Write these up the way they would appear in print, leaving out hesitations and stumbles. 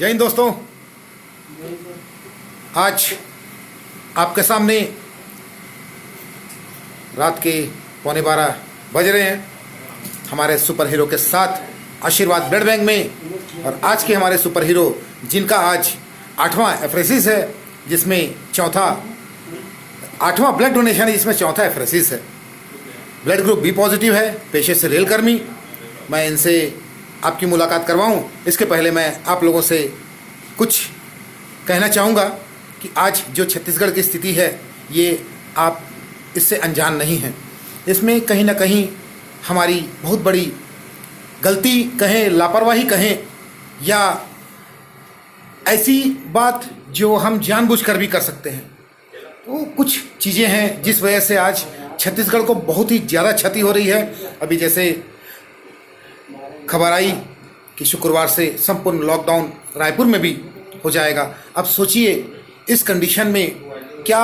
जय हिंद दोस्तों। आज आपके सामने रात के 11:15 बज रहे हैं हमारे सुपर हीरो के साथ आशीर्वाद ब्लड बैंक में। और आज के हमारे सुपर हीरो जिनका आज 8वां एफरेसिस है, जिसमें 8वां ब्लड डोनेशन है, जिसमें 4था एफरेसिस है। ब्लड ग्रुप बी पॉजिटिव है, पेशे से रेलकर्मी। मैं इनसे आपकी मुलाकात करवाऊं इसके पहले मैं आप लोगों से कुछ कहना चाहूँगा कि आज जो छत्तीसगढ़ की स्थिति है ये आप इससे अनजान नहीं हैं। इसमें कहीं ना कहीं हमारी बहुत बड़ी गलती कहें, लापरवाही कहें, या ऐसी बात जो हम जानबूझकर भी कर सकते हैं। तो कुछ चीज़ें हैं जिस वजह से आज छत्तीसगढ़ को बहुत ही ज़्यादा क्षति हो रही है। अभी जैसे खबर आई कि शुक्रवार से संपूर्ण लॉकडाउन रायपुर में भी हो जाएगा। अब सोचिए इस कंडीशन में क्या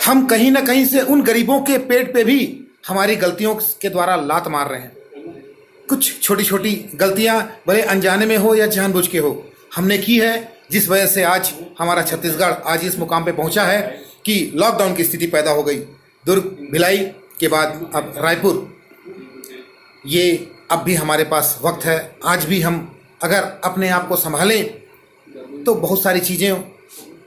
हम कहीं ना कहीं से उन गरीबों के पेट पे भी हमारी गलतियों के द्वारा लात मार रहे हैं। कुछ छोटी छोटी गलतियां भले अनजाने में हो या जानबूझ के हो हमने की है, जिस वजह से आज हमारा छत्तीसगढ़ आज इस मुकाम पे पहुंचा है कि लॉकडाउन की स्थिति पैदा हो गई। दुर्ग भिलाई के बाद अब रायपुर, ये अब भी हमारे पास वक्त है। आज भी हम अगर अपने आप को संभालें तो बहुत सारी चीज़ें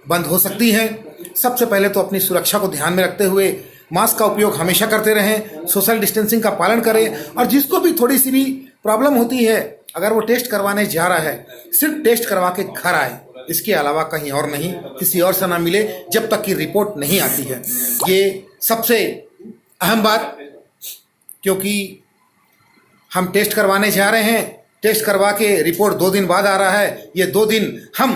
बंद हो सकती हैं। सबसे पहले तो अपनी सुरक्षा को ध्यान में रखते हुए मास्क का उपयोग हमेशा करते रहें, सोशल डिस्टेंसिंग का पालन करें, और जिसको भी थोड़ी सी भी प्रॉब्लम होती है अगर वो टेस्ट करवाने जा रहा है सिर्फ टेस्ट करवा के घर आए, इसके अलावा कहीं और नहीं, किसी और से ना मिले जब तक कि रिपोर्ट नहीं आती है। ये सबसे अहम बात, क्योंकि हम टेस्ट करवाने जा रहे हैं, टेस्ट करवा के रिपोर्ट 2 दिन बाद आ रहा है। ये 2 दिन हम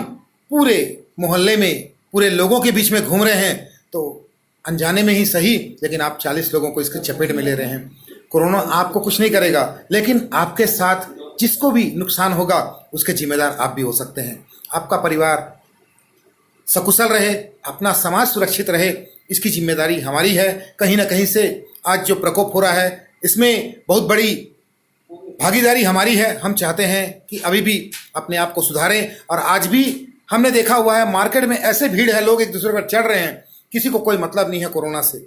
पूरे मोहल्ले में पूरे लोगों के बीच में घूम रहे हैं, तो अनजाने में ही सही लेकिन आप 40 लोगों को इसके चपेट में ले रहे हैं। कोरोना आपको कुछ नहीं करेगा, लेकिन आपके साथ जिसको भी नुकसान होगा उसके जिम्मेदार आप भी हो सकते हैं। आपका परिवार सकुशल रहे, अपना समाज सुरक्षित रहे, इसकी जिम्मेदारी हमारी है। कहीं ना कहीं से आज जो प्रकोप हो रहा है इसमें बहुत बड़ी भागीदारी हमारी है। हम चाहते हैं कि अभी भी अपने आप को सुधारें। और आज भी हमने देखा हुआ है मार्केट में ऐसे भीड़ है, लोग एक दूसरे पर चढ़ रहे हैं, किसी को कोई मतलब नहीं है कोरोना से।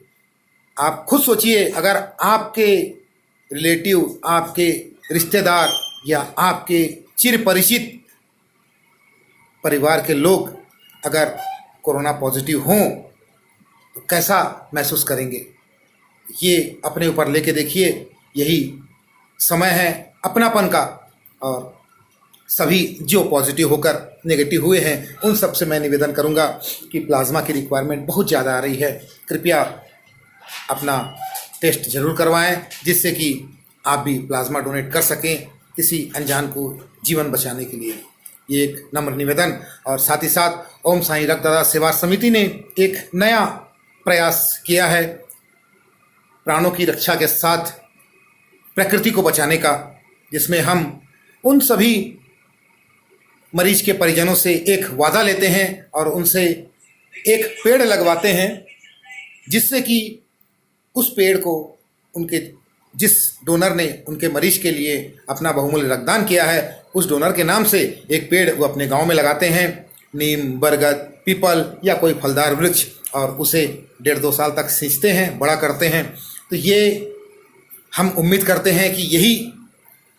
आप खुद सोचिए, अगर आपके रिलेटिव, आपके रिश्तेदार या आपके चिर परिचित परिवार के लोग अगर कोरोना पॉजिटिव हों तो कैसा महसूस करेंगे, ये अपने ऊपर लेके देखिए। यही समय है अपनापन का। और सभी जो पॉजिटिव होकर नेगेटिव हुए हैं उन सब से मैं निवेदन करूंगा कि प्लाज्मा की रिक्वायरमेंट बहुत ज़्यादा आ रही है, कृपया अपना टेस्ट जरूर करवाएं, जिससे कि आप भी प्लाज्मा डोनेट कर सकें किसी अनजान को जीवन बचाने के लिए। ये एक नम्र निवेदन। और साथ ही साथ ओम साईं रक्तदाता सेवा समिति ने एक नया प्रयास किया है प्राणों की रक्षा के साथ प्रकृति को बचाने का, जिसमें हम उन सभी मरीज के परिजनों से एक वादा लेते हैं और उनसे एक पेड़ लगवाते हैं, जिससे कि उस पेड़ को उनके जिस डोनर ने उनके मरीज के लिए अपना बहुमूल्य रक्तदान किया है उस डोनर के नाम से एक पेड़ वो अपने गांव में लगाते हैं, नीम, बरगद, पीपल या कोई फलदार वृक्ष, और उसे 1.5-2 साल तक सींचते हैं, बड़ा करते हैं। तो ये हम उम्मीद करते हैं कि यही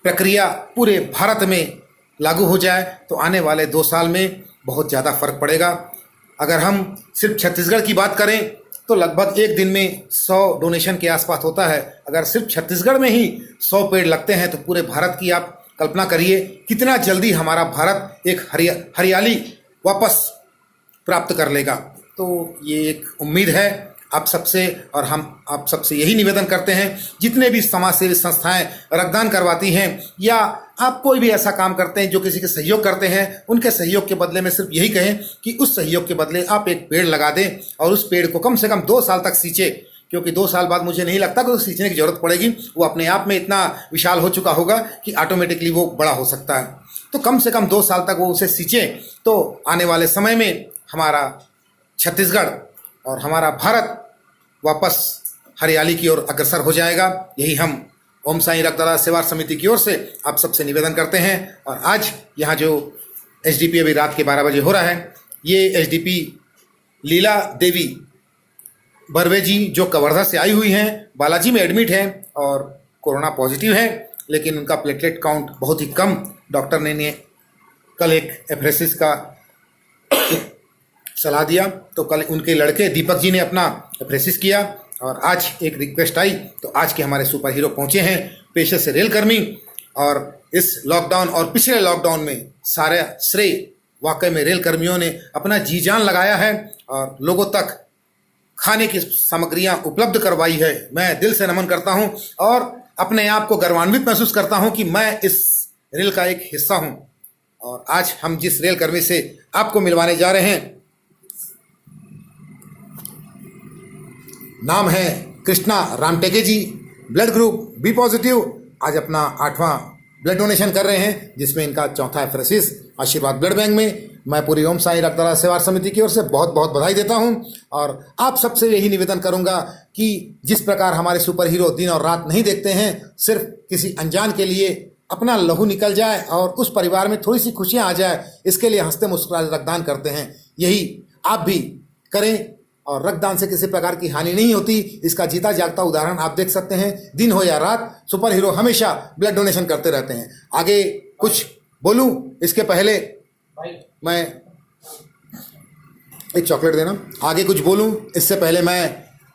प्रक्रिया पूरे भारत में लागू हो जाए तो आने वाले 2 साल में बहुत ज़्यादा फर्क पड़ेगा। अगर हम सिर्फ छत्तीसगढ़ की बात करें तो लगभग एक दिन में 100 डोनेशन के आसपास होता है। अगर सिर्फ छत्तीसगढ़ में ही 100 पेड़ लगते हैं तो पूरे भारत की आप कल्पना करिए कितना जल्दी हमारा भारत एक हरियाली वापस प्राप्त कर लेगा। तो ये एक उम्मीद है आप सबसे, और हम आप सबसे यही निवेदन करते हैं, जितने भी समाज सेवी संस्थाएं रक्तदान करवाती हैं या आप कोई भी ऐसा काम करते हैं जो किसी के सहयोग करते हैं, उनके सहयोग के बदले में सिर्फ यही कहें कि उस सहयोग के बदले आप एक पेड़ लगा दें और उस पेड़ को कम से कम 2 साल तक सींचे, क्योंकि 2 साल बाद मुझे नहीं लगता कि उसे सींचने की जरूरत पड़ेगी। वो अपने आप में इतना विशाल हो चुका होगा कि ऑटोमेटिकली वो बड़ा हो सकता है। तो कम से कम 2 साल तक वो उसे सींचे तो आने वाले समय में हमारा छत्तीसगढ़ और हमारा भारत वापस हरियाली की ओर अग्रसर हो जाएगा। यही हम ओम साईं रक्तदाता सेवा समिति की ओर से आप सबसे निवेदन करते हैं। और आज यहाँ जो एसडीपी अभी रात के 12 बजे हो रहा है। ये एसडीपी लीला देवी बर्वे जी जो कवर्धा से आई हुई हैं, बालाजी में एडमिट हैं और कोरोना पॉजिटिव है, लेकिन उनका प्लेटलेट काउंट बहुत ही कम। डॉक्टर ने इन्हें कल एक एफरेसिस का सलाह दिया, तो कल उनके लड़के दीपक जी ने अपना एफरेसिस किया और आज एक रिक्वेस्ट आई, तो आज के हमारे सुपर हीरो पहुंचे हैं पेशे से रेलकर्मी। और इस लॉकडाउन और पिछले लॉकडाउन में सारा श्रेय वाकई में रेल कर्मियों ने अपना जी जान लगाया है और लोगों तक खाने की सामग्रियां उपलब्ध करवाई है। मैं दिल से नमन करता हूं और अपने आप को गर्वान्वित महसूस करता हूं कि मैं इस रेल का एक हिस्सा हूं। और आज हम जिस रेल कर्मी से आपको मिलवाने जा रहे हैं, नाम है कृष्णा रामटेके जी, ब्लड ग्रुप बी पॉजिटिव। आज अपना 8वां ब्लड डोनेशन कर रहे हैं, जिसमें इनका चौथा एफरेसिस आशीर्वाद ब्लड बैंक में। मैं पूरी ओम साई रक्तदाता सेवा समिति की ओर से बहुत बहुत बधाई देता हूं और आप सबसे यही निवेदन करूंगा कि जिस प्रकार हमारे सुपर हीरो दिन और रात नहीं देखते हैं, सिर्फ किसी अनजान के लिए अपना लहू निकल जाए और उस परिवार में थोड़ी सी खुशियां आ जाए, इसके लिए हंसते मुस्कुराते रक्तदान करते हैं। यही आप भी करें और रक्तदान से किसी प्रकार की हानि नहीं होती। इसका जीता जागता उदाहरण आप देख सकते हैं। दिन हो या रात, सुपर हीरो हमेशा ब्लड डोनेशन करते रहते हैं। आगे कुछ बोलूं इसके पहले मैं एक चॉकलेट देना। आगे कुछ बोलूं इससे पहले मैं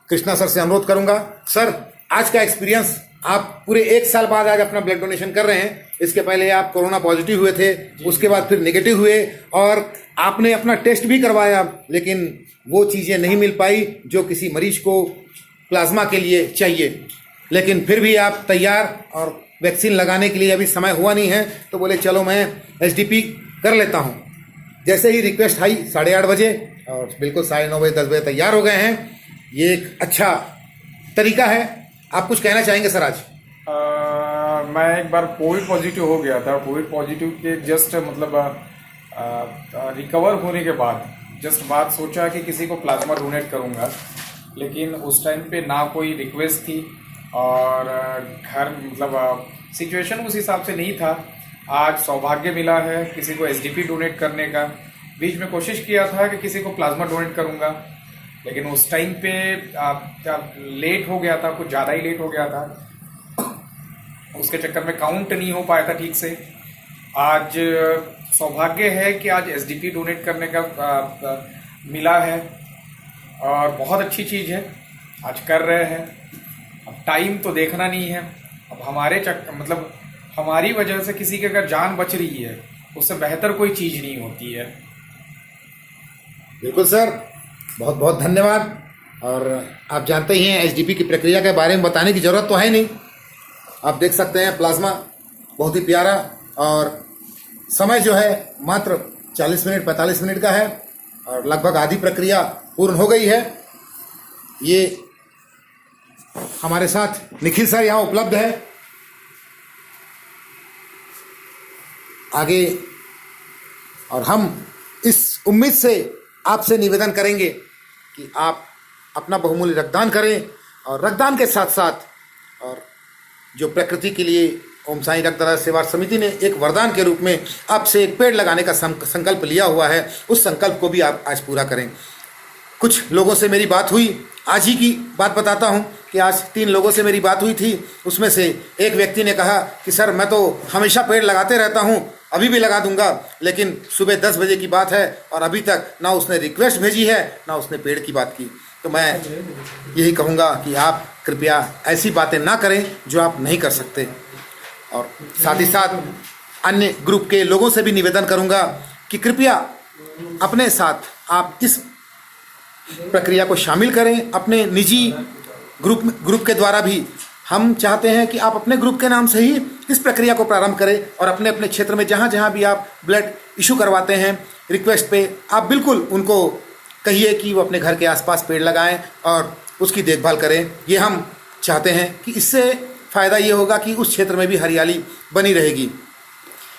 कृष्णा सर से अनुरोध करूंगा, सर आज का एक्सपीरियंस, आप पूरे 1 साल बाद आज अपना ब्लड डोनेशन कर रहे हैं। इसके पहले आप कोरोना पॉजिटिव हुए थे, उसके बाद फिर नेगेटिव हुए और आपने अपना टेस्ट भी करवाया, लेकिन वो चीज़ें नहीं मिल पाई जो किसी मरीज को प्लाज्मा के लिए चाहिए। लेकिन फिर भी आप तैयार और वैक्सीन लगाने के लिए अभी समय हुआ नहीं है, तो बोले चलो मैं एसडीपी कर लेता हूँ। जैसे ही रिक्वेस्ट आई 8:30 बजे और बिल्कुल 9:30 बजे 10 बजे तैयार हो गए हैं। ये एक अच्छा तरीका है। आप कुछ कहना चाहेंगे सर? आज मैं एक बार कोविड पॉजिटिव हो गया था। कोविड पॉजिटिव के जस्ट मतलब रिकवर होने के बाद जस्ट बात सोचा कि किसी को प्लाज्मा डोनेट करूंगा, लेकिन उस टाइम पे ना कोई रिक्वेस्ट थी और घर मतलब सिचुएशन उस हिसाब से नहीं था। आज सौभाग्य मिला है किसी को एसडीपी डोनेट करने का। बीच में कोशिश किया था कि किसी को प्लाज्मा डोनेट करूंगा, लेकिन उस टाइम पे लेट हो गया था, कुछ ज़्यादा ही लेट हो गया था। उसके चक्कर में काउंट नहीं हो पाया था ठीक से। आज सौभाग्य है कि आज एसडीपी डोनेट करने का मिला है और बहुत अच्छी चीज़ है, आज कर रहे हैं। अब टाइम तो देखना नहीं है। अब हमारे मतलब हमारी वजह से किसी की अगर जान बच रही है, उससे बेहतर कोई चीज़ नहीं होती है। बिल्कुल सर, बहुत बहुत धन्यवाद। और आप जानते ही हैं एसडीपी की प्रक्रिया के बारे में बताने की ज़रूरत तो है नहीं। आप देख सकते हैं प्लाज्मा बहुत ही प्यारा और समय जो है मात्र 40 मिनट 45 मिनट का है और लगभग आधी प्रक्रिया पूर्ण हो गई है। ये हमारे साथ निखिल सर यहाँ उपलब्ध है। आगे और हम इस उम्मीद से आपसे निवेदन करेंगे कि आप अपना बहुमूल्य रक्तदान करें और रक्तदान के साथ साथ और जो प्रकृति के लिए ओम साई रक्तदाता सेवा समिति ने एक वरदान के रूप में आपसे एक पेड़ लगाने का संकल्प लिया हुआ है, उस संकल्प को भी आप आज पूरा करें। कुछ लोगों से मेरी बात हुई, आज ही की बात बताता हूं कि आज 3 लोगों से मेरी बात हुई थी। उसमें से एक व्यक्ति ने कहा कि सर मैं तो हमेशा पेड़ लगाते रहता हूं, अभी भी लगा दूंगा, लेकिन सुबह 10 बजे की बात है और अभी तक ना उसने रिक्वेस्ट भेजी है ना उसने पेड़ की बात की। तो मैं यही कहूँगा कि आप कृपया ऐसी बातें ना करें जो आप नहीं कर सकते। और साथ ही साथ अन्य ग्रुप के लोगों से भी निवेदन करूंगा कि कृपया अपने साथ आप इस प्रक्रिया को शामिल करें। अपने निजी ग्रुप के द्वारा भी हम चाहते हैं कि आप अपने ग्रुप के नाम से ही इस प्रक्रिया को प्रारंभ करें और अपने अपने क्षेत्र में जहाँ जहाँ भी आप ब्लड इशू करवाते हैं रिक्वेस्ट पे, आप बिल्कुल उनको कहिए कि वो अपने घर के आसपास पेड़ लगाएं और उसकी देखभाल करें। ये हम चाहते हैं कि इससे फ़ायदा ये होगा कि उस क्षेत्र में भी हरियाली बनी रहेगी।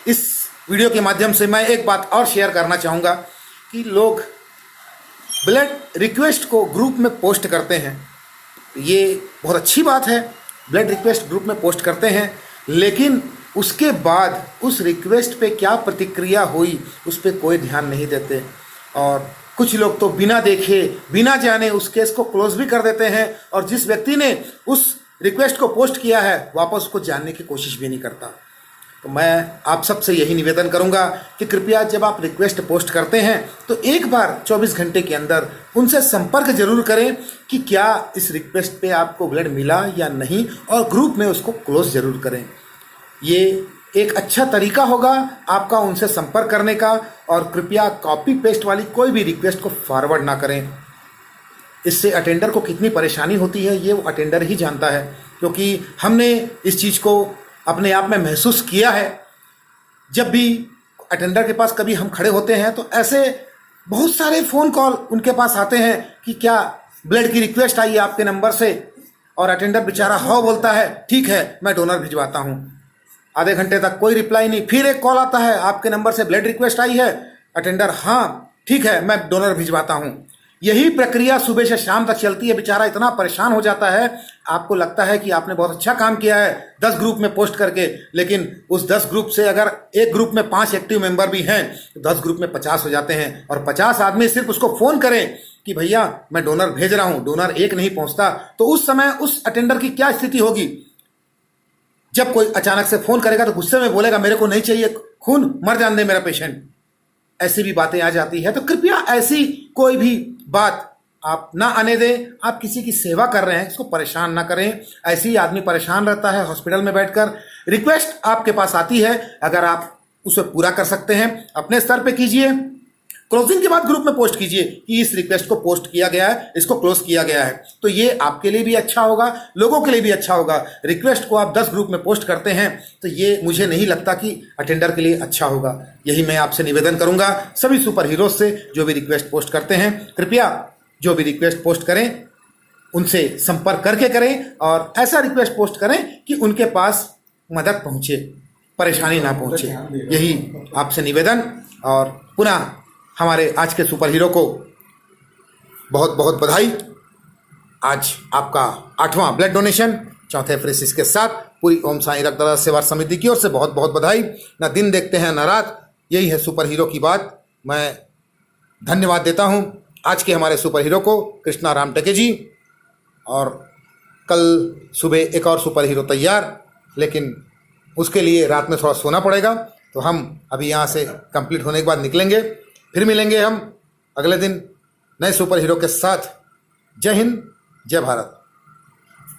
इस वीडियो के माध्यम से मैं एक बात और शेयर करना चाहूँगा कि लोग ब्लड रिक्वेस्ट को ग्रुप में पोस्ट करते हैं, ये बहुत अच्छी बात है। ब्लड रिक्वेस्ट ग्रुप में पोस्ट करते हैं, लेकिन उसके बाद उस रिक्वेस्ट पे क्या प्रतिक्रिया हुई उस पर कोई ध्यान नहीं देते, और कुछ लोग तो बिना देखे बिना जाने उस केस को क्लोज भी कर देते हैं, और जिस व्यक्ति ने उस रिक्वेस्ट को पोस्ट किया है वापस उसको जानने की कोशिश भी नहीं करता। तो मैं आप सबसे यही निवेदन करूंगा कि कृपया जब आप रिक्वेस्ट पोस्ट करते हैं तो एक बार 24 घंटे के अंदर उनसे संपर्क जरूर करें कि क्या इस रिक्वेस्ट पे आपको ब्लड मिला या नहीं, और ग्रुप में उसको क्लोज जरूर करें। ये एक अच्छा तरीका होगा आपका उनसे संपर्क करने का, और कृपया कॉपी पेस्ट वाली कोई भी रिक्वेस्ट को फॉरवर्ड ना करें। इससे अटेंडर को कितनी परेशानी होती है ये वो अटेंडर ही जानता है, क्योंकि हमने इस चीज़ को अपने आप में महसूस किया है। जब भी अटेंडर के पास कभी हम खड़े होते हैं तो ऐसे बहुत सारे फ़ोन कॉल उनके पास आते हैं कि क्या ब्लड की रिक्वेस्ट आई है आपके नंबर से, और अटेंडर बेचारा हाँ बोलता है ठीक है मैं डोनर भिजवाता हूँ। आधे घंटे तक कोई रिप्लाई नहीं, फिर एक कॉल आता है आपके नंबर से ब्लड रिक्वेस्ट आई है, अटेंडर हाँ ठीक है मैं डोनर भिजवाता हूँ। यही प्रक्रिया सुबह से शाम तक चलती है। बेचारा इतना परेशान हो जाता है, आपको लगता है कि आपने बहुत अच्छा काम किया है 10 ग्रुप में पोस्ट करके, लेकिन उस 10 ग्रुप से अगर एक ग्रुप में 5 एक्टिव मेंबर भी हैं तो 10 ग्रुप में 50 हो जाते हैं, और 50 आदमी सिर्फ उसको फ़ोन करें कि भैया मैं डोनर भेज रहा हूँ, डोनर एक नहीं पहुँचता, तो उस समय उस अटेंडर की क्या स्थिति होगी। जब कोई अचानक से फ़ोन करेगा तो गुस्से में बोलेगा मेरे को नहीं चाहिए खून, मर जाने दे मेरा पेशेंट। ऐसी भी बातें आ जाती है। तो कृपया ऐसी कोई भी बात आप ना आने दें। आप किसी की सेवा कर रहे हैं, इसको परेशान ना करें। ऐसे ही आदमी परेशान रहता है हॉस्पिटल में बैठकर। रिक्वेस्ट आपके पास आती है, अगर आप उसे पूरा कर सकते हैं अपने स्तर पे कीजिए। क्लोजिंग के बाद ग्रुप में पोस्ट कीजिए कि इस रिक्वेस्ट को पोस्ट किया गया है, इसको क्लोज किया गया है। तो ये आपके लिए भी अच्छा होगा, लोगों के लिए भी अच्छा होगा। रिक्वेस्ट को आप 10 ग्रुप में पोस्ट करते हैं तो ये मुझे नहीं लगता कि अटेंडर के लिए अच्छा होगा। यही मैं आपसे निवेदन करूंगा सभी सुपर हीरोज से जो भी रिक्वेस्ट पोस्ट करते हैं, कृपया जो भी रिक्वेस्ट पोस्ट करें उनसे संपर्क करके करें, और ऐसा रिक्वेस्ट पोस्ट करें कि उनके पास मदद पहुंचे, परेशानी ना पहुंचे। यही आपसे निवेदन। और पुनः हमारे आज के सुपर हीरो को बहुत बहुत बधाई। आज आपका 8वां ब्लड डोनेशन 4थे फ्रेसिस के साथ पूरी ओम साई रक्तदाता सेवा समिति की ओर से बहुत बहुत बधाई। ना दिन देखते हैं ना रात, यही है सुपर हीरो की बात। मैं धन्यवाद देता हूं आज के हमारे सुपर हीरो को, कृष्णा राम टके जी। और कल सुबह एक और सुपर हीरो तैयार, लेकिन उसके लिए रात में थोड़ा सोना पड़ेगा। तो हम अभी यहाँ से कंप्लीट होने के बाद निकलेंगे, फिर मिलेंगे हम अगले दिन नए सुपर हीरो के साथ। जय हिंद, जय भारत।